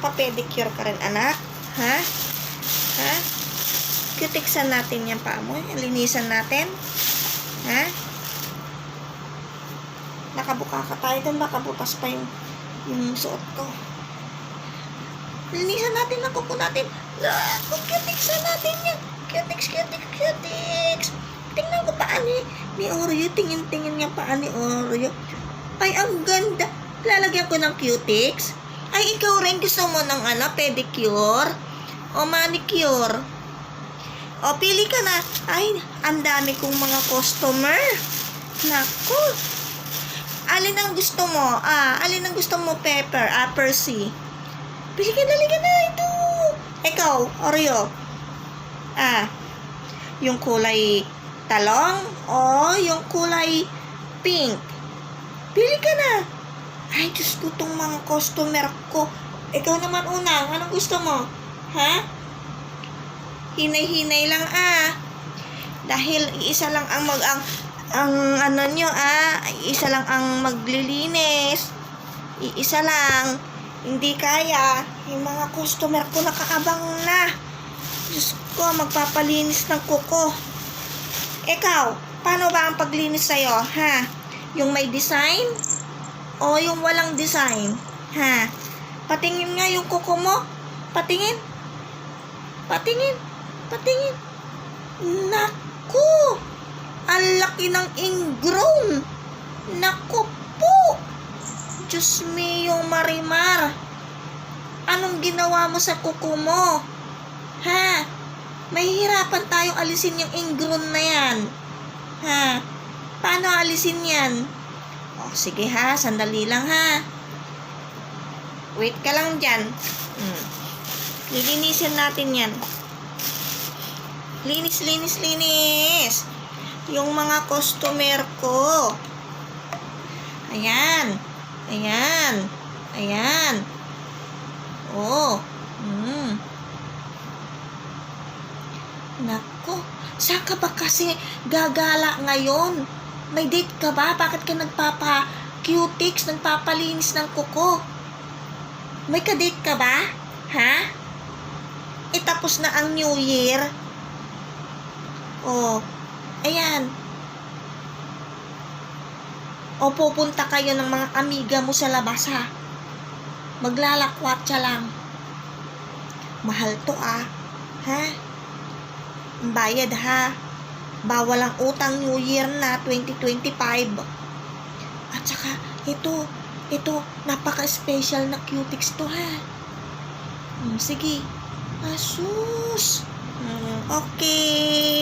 magpapa-pedicure ka rin, anak? Ha? Ha? Cuticsan natin yan pa mo. Linisan natin. Ha? Nakabuka ka tayo doon. Baka butas pa yung suot ko. Linisan natin ang kuko natin. Cuticsan natin yan. Cutics. Tingnan ko paan ni Oreo. Tingin niya paan ni Oreo. Ay, ang ganda. Lalagyan ko ng cutics. Ay, ikaw rin gusto mo ng pedicure? O manicure? O, pili ka na. Ay, ang dami kong mga customer. Naku. Alin ang gusto mo? Alin ang gusto mo, Pepper? Percy. Pili ka na. Ito. Ikaw, Oreo. Yung kulay talong o yung kulay pink? Pili ka na. Ay, Diyos ko, itong mga customer ko. Ikaw naman unang. Anong gusto mo? Ha? Hinay-hinay lang, Dahil iisa lang ang iisa lang ang maglilinis. Iisa lang. Hindi kaya. Yung mga customer ko nakaabang na. Diyos ko, magpapalinis ng kuko. Ikaw, paano ba ang paglinis sa'yo, ha? Yung may design? O yung walang design? Ha? Patingin nga yung kuko mo. Patingin. Naku! Ang laki ng ingrown. Naku po! Diyos mio, Marimar. Anong ginawa mo sa kuko mo? Ha? Mahihirapan tayong alisin yung ingrown na yan. Ha? Paano alisin yan? O, sige ha. Sandali lang ha. Wait ka lang dyan. Lilinisin natin yan. Linis. Yung mga customer ko. Ayan. Oh. Nako. Saan ka ba kasi gagala ngayon? May date ka ba? Bakit ka nagpapa-cutics, nagpapalinis ng kuko? May ka-date ka ba? Ha? Tapos na ang New Year. Oh, ayan. O pupunta kayo ng mga amiga mo sa labas, ha? Maglalakwatsa lang. Mahal to, ha? Bayad, ha? Bawal ang utang New Year na 2025. At saka, ito, napaka-special na cutics to, ha? Sige. Asus. Okay.